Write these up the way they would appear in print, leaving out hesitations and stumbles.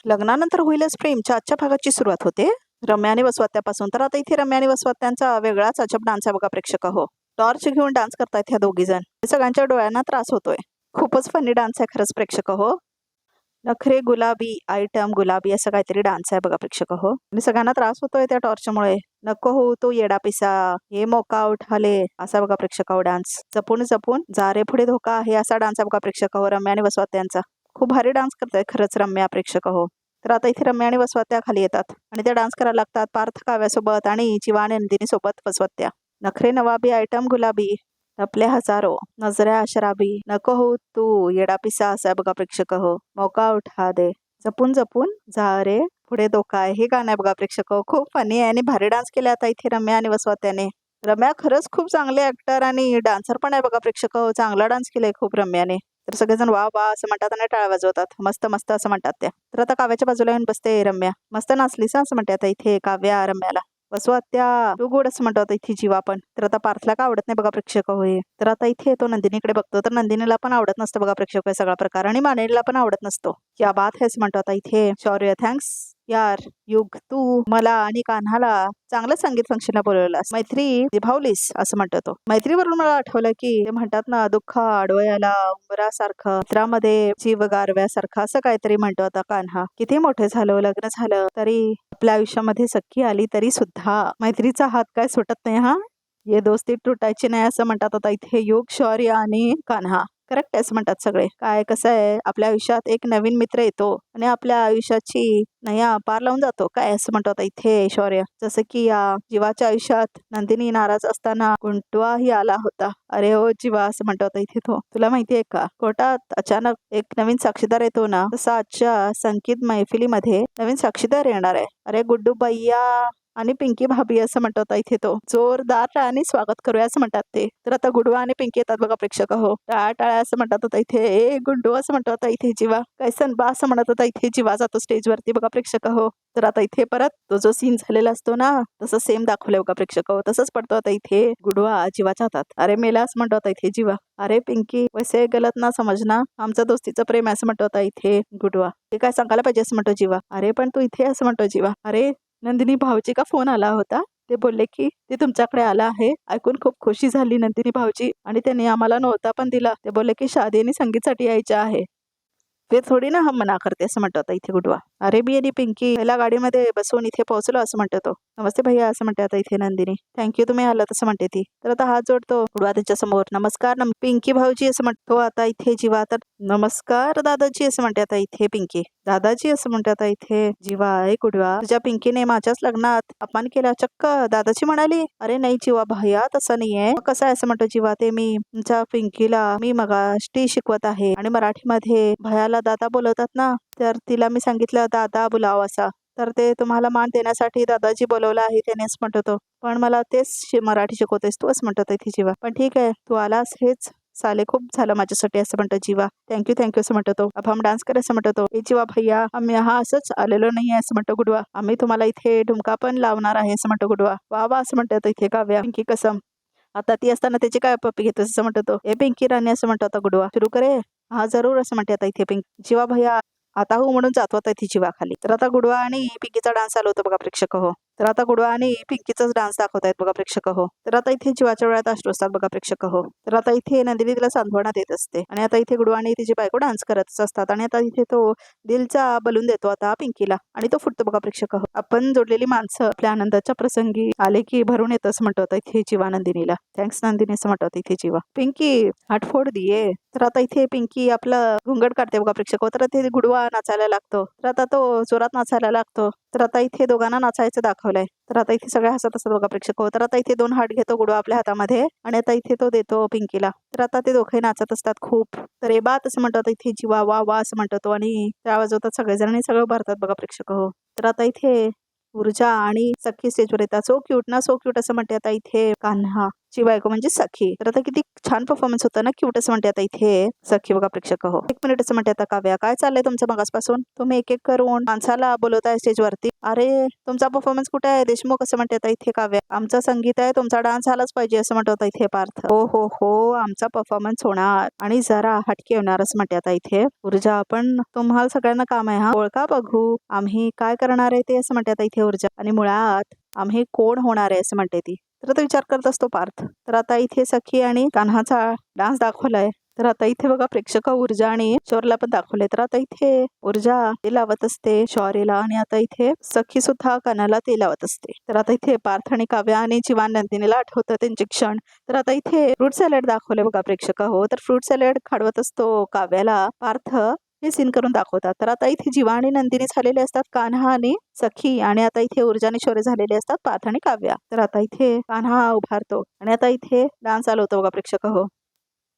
लग्नानंतर होईलच प्रेमच्या आजच्या भागाची सुरुवात होते रम्या आणि वसवात्यापासून. तर आता इथे रम्या आणि वसवात्यांचा वेगळाच अजब डान्स आहे बघा प्रेक्षक हो. टॉर्च घेऊन डान्स करतायत ह्या दोघी जण. सगळ्यांच्या डोळ्यांना त्रास होतोय. खूपच फनी डान्स आहे खरंच प्रेक्षक हो. नखरे गुलाबी आयटम गुलाबी असं काहीतरी डान्स आहे बघा प्रेक्षक हो. आणि सगळ्यांना त्रास होतोय त्या टॉर्चमुळे. नको हो तो येडा पिसा हे मोका उठाले असा बघा प्रेक्षक हो डान्स. जपून जपून जा रे पुढे धोका आहे असा डान्स आहे बघा प्रेक्षक हो रम्या आणि वसवात्यांचा. खूप भारी डान्स करताय खरंच रम्या प्रेक्षक हो. तर आता इथे रम्या आणि वसवात्या खाली येतात आणि त्या डान्स करायला लागतात पार्थ काव्यासोबत आणि जीवा आणि नंदिनी सोबत वसवात्या. नखरे नवाबी आयटम गुलाबी आपले हजारो नजऱ्या शराबी नको हो तू येडा पिसा असा बघा प्रेक्षक हो. मौका उठा दे जपून जपून जा रे पुढे धोका आहे हे गाणं आहे बघा प्रेक्षक हो. खूप फनी आहे आणि भारी डान्स केले आता इथे रम्या आणि वसवात्याने. रम्या खरंच खूप चांगले ऍक्टर आणि डान्सर पण आहे बघा प्रेक्षक हो. चांगला डान्स केलाय खूप रम्याने. तर सगळेजण वा वा असं म्हणतात आणि टाळ्या वाजवतात. मस्त मस्त असं म्हणतात त्या. तर आता काव्याच्या बाजूला येऊन बसते रम्या. मस्त नाचलीस असं म्हणते आता इथे काव्या रम्याला. वसवात्या तू गोड असं म्हणतो इथे जीवा पण. तर आता पार्थला का आवडत नाही बघा प्रेक्षक होय. तर आता इथे तो नंदिनीकडे बघतो तर नंदिनीला पण आवडत नसतं बघा प्रेक्षक हे सगळा प्रकार आणि मानेला पण आवडत नसतो. क्या बात हेच म्हणतो आता इथे शौर्य थँक्स यार युग तू मला आणि कान्हाला चांगलं संगीत फंक्शनला बोलवलास मैत्री निभावलीस असं म्हणतो तो. मैत्रीवरून मला आठवलं की ते म्हणतात ना दुःख आडवयाला उंबरासारखं मित्रामध्ये जीव गारव्यासारखं असं काहीतरी म्हणतो आता कान्हा. किती मोठे झालो लग्न झालं तरी आपल्या आयुष्यामध्ये सख्खी आली तरी सुद्धा मैत्रीचा हात काय सुटत नाही हा. ये दोस्ती तुटायची नाही असं म्हणतात आता इथे युग शौर्य आणि कान्हा. करेक्ट आहे असं म्हणतात सगळे. काय कसं आहे आपल्या आयुष्यात एक नवीन मित्र येतो आणि आपल्या आयुष्याची नया पार लावून जातो काय असं म्हणतो आता इथे शौर्य. जसं की या जीवाच्या आयुष्यात नंदिनी नाराज असताना गुंटवाही आला होता. अरे हो जीवा असं म्हणतो आता इथे तो. तुला माहितीये का कोर्टात अचानक एक नवीन साक्षीदार येतो ना तसा आजच्या संगीत मैफिलीमध्ये नवीन साक्षीदार येणार आहे. अरे गुड्डू भैया आणि पिंकी भाभी असं म्हणतात इथे तो. जोरदार आणि स्वागत करूया असं म्हणतात ते. तर आता गुडवा आणि पिंकी येतात बघा प्रेक्षक हो. टाळ्या टाळ्या असं म्हणतात आता इथे ए गुड्डू असं म्हणतो आता इथे जीवा. कैसन बा असं म्हणत आता इथे जीवा जातो स्टेजवरती बघा प्रेक्षक हो. तर आता इथे परत तो जो सीन झालेला असतो ना तसं सेम दाखवलंय बघा प्रेक्षक हो. तसंच पडतो आता इथे गुडवा जीवाच्या हातात. अरे मेला असं म्हणतो आता इथे जीवा. अरे पिंकी वैसे गलत ना समजना आमचं दोस्तीचं प्रेम आहे असं म्हणतो आता इथे गुडवा. ते काय सांगायला पाहिजे असं म्हणतो जीवा. अरे पण तू इथे असं म्हणतो जीवा. अरे नंदिनी भाऊजी का फोन आला होता ते बोलले की ते तुमच्याकडे आला आहे. ऐकून खूप खुशी झाली नंदिनी भाऊजी आणि त्यांनी आम्हाला नव्हता पण दिला. ते बोलले की शादी आणि संगीतसाठी यायचे आहे. ते थोडी ना हम मना करते असं म्हणतो आता इथे गुडवा. अरे बी आणि पिंकी पहिल्या गाडीमध्ये बसून इथे पोहोचलो असं म्हणतो तो. नमस्ते भैया असं म्हणते आता इथे नंदिनी. थँक्यू तुम्ही आलात असं म्हणते ती. तर आता हात जोडतो गुडवा त्याच्या समोर. नमस्कार पिंकी भाऊजी असं म्हणतो आता इथे जीवा. तर नमस्कार दादाजी असं म्हणते आता इथे पिंकी. दादाजी असं म्हणते आता इथे जीवा. आहे गुडवा तुझ्या पिंकीने माझ्याच लग्नात अपमान केला चक्क दादाजी म्हणाली. अरे नाही जीवा भैया तसं नाहीये. कसं आहे असं म्हणतो जीवा. ते मी तुमच्या पिंकीला मी मगाशी शिकवत आहे आणि मराठीमध्ये भयाला दादा बोलवतात ना तर तिला मी सांगितलं दादा बोलाव असा. तर ते तुम्हाला मान देण्यासाठी दादाजी बोलवलं आहे त्यानेच म्हणतो तो. पण मला तेच मराठी शिकवतेस तू असं म्हणतो इथे जीवा. पण ठीक आहे तू आलास हेच साले खूप झालं माझ्यासाठी असं म्हणतो जीवा. थँक्यू थँक्यू असं म्हणतो तो. अब हम डान्स करे असं म्हणतो तो. ए जीवा भैया आम्ही हा असंच आलेलो नाही आहे असं म्हणतो गुडवा. आम्ही तुम्हाला इथे ढुमका पण लावणार आहे असं म्हणतो गुडवा. वा वा असं म्हणतो इथे काव्या. पिंकी कसम आता ती असताना त्याची काय पप्पी घेतो असं म्हणतो तो. ए पिंकी राणी असं म्हणतो आता गुडवा. सुरू करे हा जरूर असं म्हणते आता इथे पिंकी. जीवा भैया आता हो म्हणून जातो आता इथे जीवा खाली. तर आता गुडवा आणि पिंकीचा डान्स चालू होतो बघा प्रेक्षक हो. तर आता गुडवा आणि पिंकीचाच डान्स दाखवतायत बघा प्रेक्षक हो. तर आता इथे जीवाच्या वेळात अश्रू असतात बघा प्रेक्षक हो. तर आता इथे नंदिनी तिला सांत्वना देत असते आणि आता इथे गुडवा आणि तिची बायको डान्स करत असतात आणि आता इथे तो दिलचा बलून देतो आता पिंकीला आणि तो फुटतो बघा प्रेक्षक हो. आपण जोडलेली माणसं आपल्या आनंदाच्या प्रसंगी आले की भरून येत असं म्हणतो इथे जीवा नंदिनीला. थँक्स नंदिनी असं म्हणतो इथे जीवा. पिंकी आठफोड दिये. तर आता इथे पिंकी आपलं घुंगड काढते बघा प्रेक्षक हो. तर इथे गुडवा नाचायला लागतो. तर आता तो जोरात नाचायला लागतो. तर आता इथे दोघांना नाचायचं दाखवलंय. तर आता इथे सगळे हसत असतात बघा प्रेक्षक हो. तर आता इथे 2 हात घेतो गुडवा आपल्या हातामध्ये आणि आता इथे तो देतो पिंकीला. तर आता ते दोघे नाचत असतात खूप. तर ए बात असं म्हणतात इथे जीवा. वा वा असं म्हणतो तो आणि त्या वाजवतात सगळेजण आणि सगळं भरतात बघा प्रेक्षक हो. तर आता इथे ऊर्जा आणि सख्खी स्टेजवर येतात. सो क्यूट ना सो क्यूट असं म्हणते आता इथे कान्हा. ची बायको म्हणजे सखी. तर आता किती छान परफॉर्मन्स होता ना, क्यूट असं म्हणते आता इथे सखी बघा प्रेक्षक हो. 1 मिनिट असं म्हणते आता काव्या, काय चाललंय तुमचं मगासपासून? तुम्ही एक एक करून माणसाला बोलवताय स्टेजवरती. अरे तुमचा परफॉर्मन्स कुठे आहे देशमुख असं म्हणते आता इथे काव्या. आमचं संगीत आहे, तुमचा डान्स झालाच पाहिजे असं म्हणत होता इथे पार्थ. हो हो हो, आमचा परफॉर्मन्स होणार आणि जरा हटके होणार असं म्हणते आता इथे ऊर्जा. पण तुम्हाला सगळ्यांना काम आहे हा, ओळखा बघू आम्ही काय करणार आहे ते असं म्हणते आता इथे ऊर्जा. आणि मुळात आम्ही कोण होणार आहे असं म्हणते ती. तर आता विचार करत असतो पार्थ. तर आता इथे सखी आणि कान्हाचा डान्स दाखवलाय. तर आता इथे बघा प्रेक्षक ऊर्जा आणि शौर्यला पण दाखवले. तर आता इथे ऊर्जा ते लावत असते शौर्यला आणि आता इथे सखी सुद्धा कानाला ते लावत असते. तर आता इथे पार्थ आणि काव्या आणि जीवान नंदिनीला आठवतं त्यांचे क्षण. तर आता इथे फ्रूट सॅलड दाखवले बघा प्रेक्षक हो. तर फ्रूट सॅलड खाडवत असतो काव्याला पार्थ, हे सीन करून दाखवतात. तर आता इथे जीवा आणि नंदिनी झालेले असतात कान्हा आणि सखी आणि आता इथे ऊर्जा आणि शौर्य झालेले असतात पार्थ आणि काव्या. तर आता इथे कान्हा उभारतो आणि आता इथे डान्स चालू होतो बघा प्रेक्षक हो.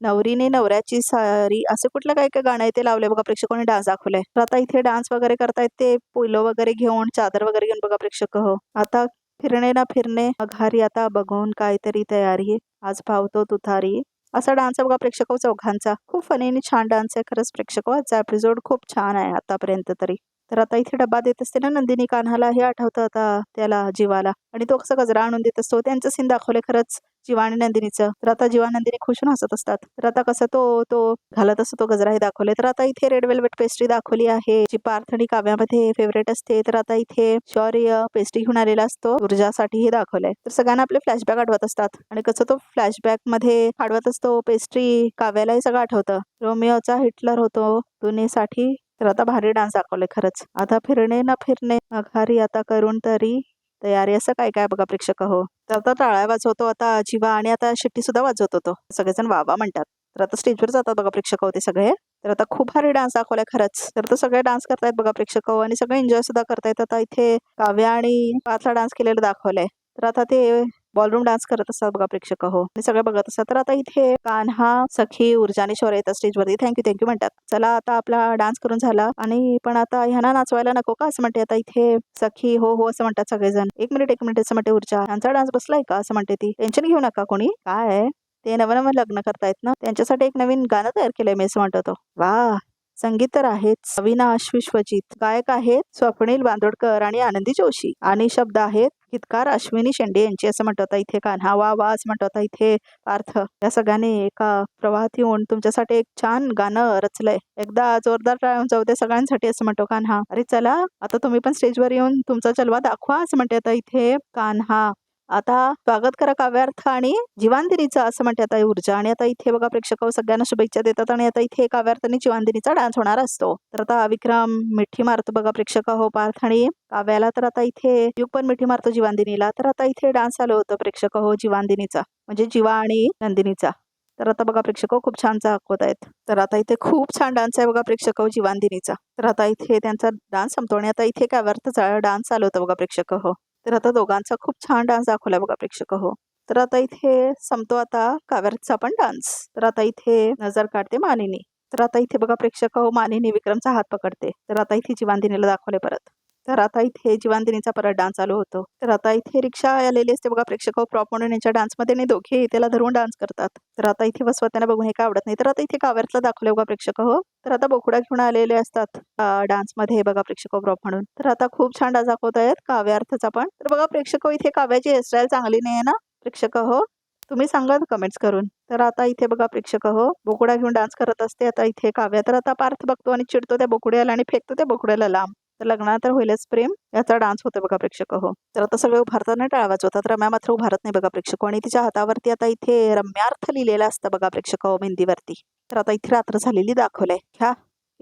नवरीने नवऱ्याची सारी असे कुठलं काय काय गाणं आहे ते लावले बघा प्रेक्षकांनी डान्स दाखवलाय. तर आता इथे डान्स वगैरे करतायत ते पोलो वगैरे घेऊन चादर वगैरे घेऊन बघा प्रेक्षक हो. आता फिरणे ना फिरणे घारी आता बघून काहीतरी तयारी आज पावतो तुथारी असा डान्स आहे बघा प्रेक्षक चौघांचा. खूप फनी आणि छान डान्स आहे खरंच प्रेक्षक. आजचा एपिसोड खूप छान आहे आतापर्यंत तरी. तर आता इथे डब्बा देत असते ना नंदिनी कान्हाला, हे आठवतं आता त्याला जीवाला आणि तो कसा गजरा आणून देत असतो. त्यांचं सीन दाखवले खरंच जीवा आणि नंदिनीचं. तर आता जीवा नंदिनी खुश होऊन हसत असतात. तर आता कसं तो घालत असतो तो गजरा हे दाखवले. तर आता इथे रेड वेल्वेट पेस्ट्री दाखवली आहे जी पार्थ आणि काव्यामध्ये फेवरेट असते. तर आता इथे शौर्य पेस्ट्री घेऊन आलेला असतो ऊर्जासाठी हे दाखवलंय. तर सगळ्यांना आपले फ्लॅशबॅक आठवत असतात आणि कसं तो फ्लॅशबॅक मध्ये आठवत असतो पेस्ट्री काव्याला हे सगळं आठवतं. रोमिओचा हिटलर होतो दुनियेसाठी. तर आता भारी डान्स दाखवले खरंच. आता फिरणे ना फिरणे घारी आता करून तरी तयारी असं काय काय बघा प्रेक्षक हो. तर आता टाळ्या वाजवतो आता जीवा आणि आता शिट्टी सुद्धा वाजवत होतो. सगळेजण वावा म्हणतात. तर आता स्टेजवर जातात बघा प्रेक्षक होते सगळे. तर आता खूप भारी डान्स दाखवलाय खरंच. तर तो सगळे डान्स करतायत बघा प्रेक्षक हो आणि सगळे एन्जॉय सुद्धा करतायत. आता इथे काव्या आणि पार्थला डान्स केलेलं दाखवलंय. तर आता ते बॉलरूम डान्स करत असतात बघा प्रेक्षक हो आणि सगळे बघत असतात. तर आता इथे कान्हा सखी ऊर्जा आणि शौर्य येतात स्टेजवरती. थँक्यू म्हणतात. चला आता आपला डान्स करून झाला आणि पण आता ह्यांना नाचवायला नको का असं म्हणते आता इथे सखी. हो हो असं म्हणतात सगळेजण. एक मिनिट असं म्हणते ऊर्जा. यांचा डान्स बसलाय का असं म्हणते ती. टेन्शन घेऊ नका कोणी. काय ते नवं लग्न करतायत ना त्यांच्यासाठी एक नवीन गाणं तयार केलंय मी असं म्हणतो तो. वा संगीत तर आहेच अविनाश विश्वजित, गायक आहेत स्वप्नील बांदोडकर आणि आनंदी जोशी आणि शब्द आहेत गीतकार अश्विनी शेंडे यांची असं म्हणत होता इथे कान्हा. वा वा असं म्हणत होता इथे पार्थ. या सगळ्यांनी एका प्रवाहात येऊन तुमच्यासाठी एक छान गाणं रचलंय. एकदा जोरदार टाळ्या जाऊ दे सगळ्यांसाठी असं म्हणतो कान्हा. अरे चला आता तुम्ही पण स्टेजवर येऊन तुमचा जलवा दाखवा असं म्हणते आता इथे कान्हा. आता स्वागत करा काव्यार्थ आणि जीवांदिनीचा असं म्हणते आता ऊर्जा आणि आता इथे बघा प्रेक्षक सगळ्यांना शुभेच्छा देतात आणि आता इथे काव्यार्थ आणि जीवांदिनीचा डान्स होणार असतो. तर आता विक्रम मिठी मारतो बघा प्रेक्षक हो पार्थ आणि काव्याला. तर आता इथे युग पण मिठी मारतो जीवांदिनीला. तर आता इथे डान्स चालू होतं प्रेक्षक हो जीवांदिनीचा म्हणजे जीवा आणि नंदिनीचा. तर आता बघा प्रेक्षक खूप छान दाखवत आहेत. तर आता इथे खूप छान डान्स आहे बघा प्रेक्षक जीवांदिनीचा. तर आता इथे त्यांचा डान्स संपतो आणि आता इथे काव्यार्थचा डान्स चालू होतं बघा प्रेक्षक हो. तर आता दोघांचा खूप छान डान्स दाखवलाय बघा प्रेक्षक हो. तर आता इथे संपतो आता काव्यार्थचा पण डान्स. तर आता इथे नजर काढते मानिनी. तर आता इथे बघा प्रेक्षक हो मानिनी विक्रमचा हात पकडते. तर आता इथे जीवांदिनीला दाखवले परत. तर आता इथे जीवांदिनीचा परत डान्स चालू होतो. तर आता इथे रिक्षा आलेली असते बघा प्रेक्षक हो प्रॉप म्हणून यांच्या डान्समध्ये आणि दोघे त्याला धरून डान्स करतात. तर आता इथे वसवत्यांना बघून हे काय आवडत नाही. तर आता इथे काव्यार्थला दाखवले बघा प्रेक्षक हो. तर आता बोकडा घेऊन आलेले असतात डान्स मध्ये बघा प्रेक्षक प्रॉप म्हणून. तर आता खूप छान डान्स दाखवत आहेत काव्यार्थचा पण. तर बघा प्रेक्षक इथे काव्याची हेअरस्टाईल चांगली नाही आहे ना प्रेक्षक हो. तुम्ही सांगा कमेंट्स करून. तर आता इथे बघा प्रेक्षक हो बोकडा घेऊन डान्स करत असते आता इथे काव्या. तर आता पार्थ बघतो आणि चिडतो त्या बोकड्याला आणि फेकतो त्या बोकड्याला लांब. तर लग्नात तर होईलच प्रेम याचा डान्स होतो बघा प्रेक्षक हो. तर आता सगळे उभारताना टाळ्या वाजवतात. रम्या मात्र उभारत नाही बघा प्रेक्षक आणि तिच्या हातावरती आता इथे रम्यार्थ लिहिलेला असतं बघा प्रेक्षक हो मेहंदीवरती. तर आता इथे रात्र झालेली दाखवलंय. ह्या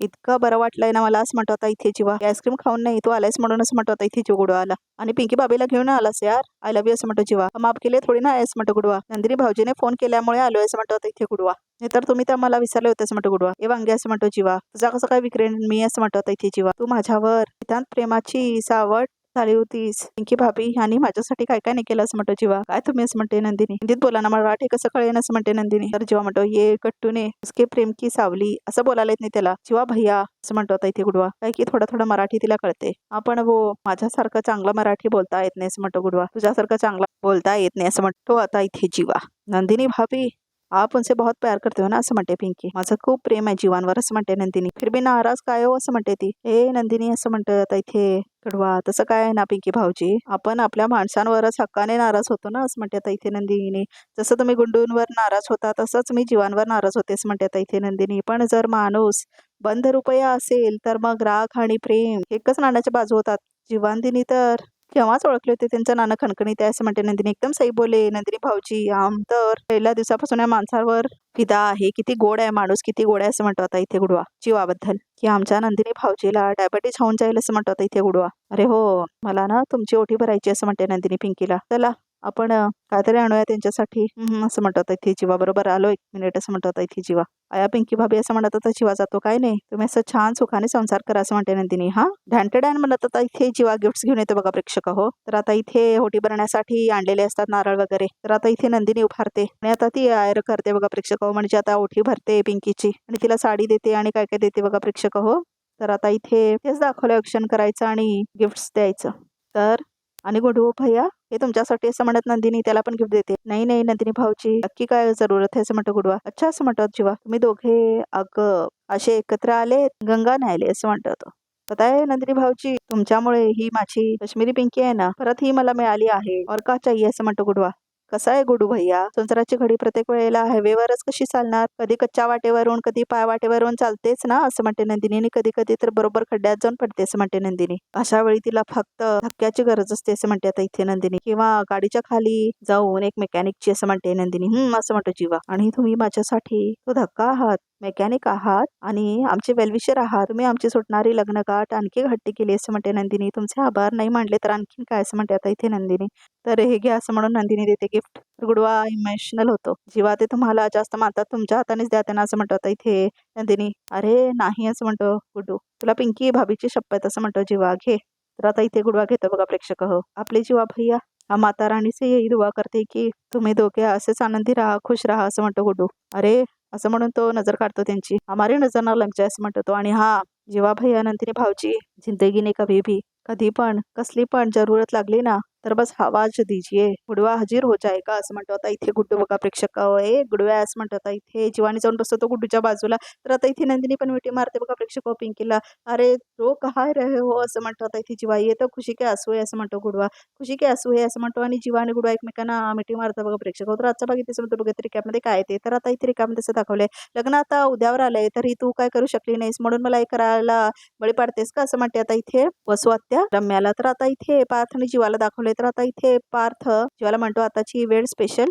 इतकं बरं वाटलंय ना मला असं म्हणतो आता इथे जीवा. आईस्क्रीम खाऊन नाही तू आलायस म्हणून असं म्हणतो आता इथे जीव गुडवा आला आणि पिंकी बाबीला घेऊन आलास यार. आय लव्ह यू असं म्हणतो जीवा. माफ केले थोडी ना आहेस म्हणतो गुडवा. नंदिनी भाऊजीने फोन केल्यामुळे आलोय असं म्हणतो आता इथे गुडवा. नाही तर तुम्ही तर मला विसरले होते असं म्हणतो गुडवा. ए वांगे असं म्हणतो जीवा. तुझा कसं काय विक्रेन मी असं म्हणतो आता इथे जीवा. तू माझ्यावर नितांत प्रेमाची सावट झाली होतीस पिंकी भाभी आणि माझ्यासाठी काय काय नाही केलं असं म्हणतो जीवा. काय तुम्ही असं म्हणते नंदिनी. हिंदीत बोला ना, मराठी कसं कळेन असं म्हणते नंदिनी. तर जीवा म्हणतो ये कट्टूने उसके प्रेम की सावली असं बोलायला येत नाही त्याला. जीवा भैया असं म्हणतो आता इथे गुडवा. काय की थोडं थोडं मराठी तिला कळते. आपण वो माझ्यासारखं चांगलं मराठी बोलता येत नाही असं म्हणतो गुडवा. तुझ्यासारखं चांगला बोलता येत नाही असं म्हणतो आता इथे जीवा. नंदिनी भाभी आप उनसे बहुत प्यार करते हो ना असं म्हणते पिंकी. माझं खूप प्रेम आहे जीवांवर असं म्हणते नंदिनी. फिर भी नाराज काय हो असं म्हणते ती. ए नंदिनी असं म्हणतं आता इथे कडवा. तसं काय आहे ना पिंकी भाऊजी, आपण आपल्या माणसांवरच हक्काने नाराज होतो ना असं म्हणते आता इथे नंदिनी. जसं तुम्ही गुंडूंवर नाराज होता तसंच मी जीवांवर नाराज होते असं म्हणते आता इथे नंदिनी. पण जर माणूस बंध रुपया असेल तर मग राग आणि प्रेम एकच नाण्याच्या बाजू होतात. जीवांदिनी तर केव्हाच ओळखले होते त्यांचं नाणं खणखणीत आहे असं म्हणते नंदिनी. एकदम सही बोले नंदिनी भाऊजी. आम तर पहिल्या दिवसापासून या माणसावर फिदा आहे. किती गोड आहे माणूस, किती गोड आहे असं म्हणतो आता इथे गुडवा जीवाबद्दल. की आमच्या नंदिनी भाऊजीला डायबिटीज होऊन जाईल असं म्हणतो आता इथे गुडवा. अरे हो, मला ना तुमची ओटी भरायची असं म्हणते नंदिनी पिंकीला. चला आपण काहीतरी आणूया त्यांच्यासाठी असं म्हणतो आता इथे जीवा. बरोबर आलो 1 मिनिट असं म्हणतो आता इथे जीवा. आया पिंकी भाभी असं म्हणत आता जीवा जातो. काय नाही, तुम्ही असं छान सुखाने संसार करा असं म्हणते नंदिनी. हा ढॅन म्हणत आता इथे जीवा गिफ्ट्स घेऊन येतो बघा प्रेक्षक हो. तर आता इथे ओटी भरण्यासाठी आणलेले असतात नारळ वगैरे. तर आता इथे नंदिनी उभारते आणि आता ती आयर करते बघा प्रेक्षक हो. म्हणजे आता ओटी भरते पिंकीची आणि तिला साडी देते आणि काय काय देते बघा प्रेक्षक हो. तर आता इथे तेच दाखवलं औक्षण करायचं आणि गिफ्ट्स द्यायचं. तर आणि गुडू भैया हे तुमच्यासाठी असं म्हणत नंदिनी त्याला पण गिफ्ट देते. नाही नाही नंदिनी भाऊजी, नक्की काय जरूरत आहे असं म्हणतो गुडवा. अच्छा असं म्हणतात जीवा. तुम्ही दोघे अगं असे एकत्र आले गंगा न्यायले असं म्हणतो तो. पता है नंदिनी भाऊजी, तुमच्यामुळे ही माझी कश्मीरी पिंकी आहे ना परत ही मला मिळाली आहे. और का चाहिए असं म्हणतो गुडवा. कसा आहे गुडू भैया, संसाराची घडी प्रत्येक वेळेला हायवेवरच कशी चालणार. कधी कच्च्या वाटेवरून कधी पाय वाटेवरून चालतेच ना असं म्हणते नंदिनी. आणि कधी कधी तर बरोबर खड्ड्यात जाऊन पडते असं म्हणते नंदिनी. अशा वेळी तिला फक्त धक्क्याची गरज असते असं म्हणते आता इथे नंदिनी. किंवा गाडीच्या खाली जाऊन एक मेकॅनिकची असं म्हणते नंदिनी. असं म्हणतो जीवा. आणि तुम्ही माझ्यासाठी तो धक्का आहात, मेकॅनिक आहात आणि आमचे वेलविशर आहात. तुम्ही आमची सुटणारी लग्नगाठ आणखी घट्टी केली असं म्हणते नंदिनी. तुमचे आभार नाही मानले तर आणखीन काय असं म्हणते आता इथे नंदिनी. तर हे घ्या असं म्हणून नंदिनी देते गिफ्ट. गुडवा इमोशनल होतो. जीवा ते तुम्हाला जास्त मानतात, तुमच्या हातानेच द्या त्यांना असं म्हणतो आता इथे नंदिनी. अरे नाही असं म्हणतो गुड्डू. तुला पिंकी भाभीची शपथ असं म्हणतो जीवा. घे. तर आता इथे गुडवा घेतो बघा प्रेक्षक हो. आपले जीवा भैया हा माता राणी से यही दुआ करते की तुम्ही दोघे असेच आनंदी राहा, खुश राहा असं म्हणतो गुड्डू. अरे असं म्हणून तो नजर काढतो त्यांची. हमारी नजर ना लग जाए असं म्हणतो तो. आणि हा जीवा भैया नंदिनी भाऊजी, जिंदगीने कभी भी कधी पण कसली पण जरूरत लागली ना तर बस आवाज दीजिए, गुडवा हजीर हो जाएगा असं म्हणतो आता इथे गुड्डू बघा प्रेक्षक. ए गुडव्या असं म्हणतो आता इथे जीवानी जाऊन बसतो तो गुड्डूच्या बाजूला. तर आता इथे नंदिनी पण मिठी मारते बघा प्रेक्षक पिंकीला. अरे तो कहा रहे हो असं म्हणतो आता इथे जीवा. ये तो खुशी के आंसू आहे असं म्हणतो गुडवा. खुशी के आंसू आहे असं म्हणतो आणि जीवा आणि गुडवा एकमेकांना मिठी मारतात बघा प्रेक्षक. तर आजचा भाग इथे समजतो बघा रिकॅपमध्ये काय ते. तर आता इथे रिकॅपमध्ये असं दाखवलंय लग्न आता उद्यावर आलंय तरी तू काय करू शकली नाहीस म्हणून मला हे करायला बळी पाडतेस का असं म्हणते आता इथे वसू आत्या रम्याला. तर आता इथे पार्थ आणि जीवाला दाखवलंय. तर आता इथे पार्थ जीवाला म्हणतो आताची वेळ स्पेशल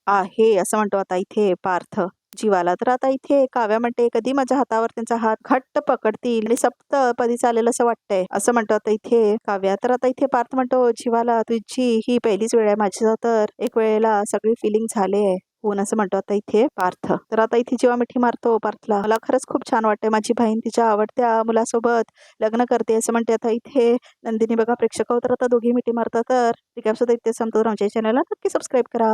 आहे असं म्हणतो आता इथे पार्थ जीवाला. तर आता इथे काव्या म्हणते कधी माझ्या हातावर त्यांचा हात घट्ट पकडतील आणि सप्तपदी चालेल असं वाटतंय असं म्हणतो आता इथे काव्या. तर आता इथे पार्थ म्हणतो जीवाला तुझी ही पहिलीच वेळ आहे, माझी तर एक वेळेला सगळी फिलिंग झाले आहे होऊन असं म्हणतो आता इथे पार्थ. तर आता इथे जेव्हा मिठी मारतो पार्थला. मला खरंच खूप छान वाटतंय, माझी बहीण तिच्या आवडत्या मुलासोबत लग्न करते असं म्हणते आता इथे नंदिनी बघा प्रेक्षक. तर आता दोघी मिठी मारतात. तर रिकॅप सुद्धा इथे संपतो. आमच्या चॅनलला नक्की सबस्क्राईब करा.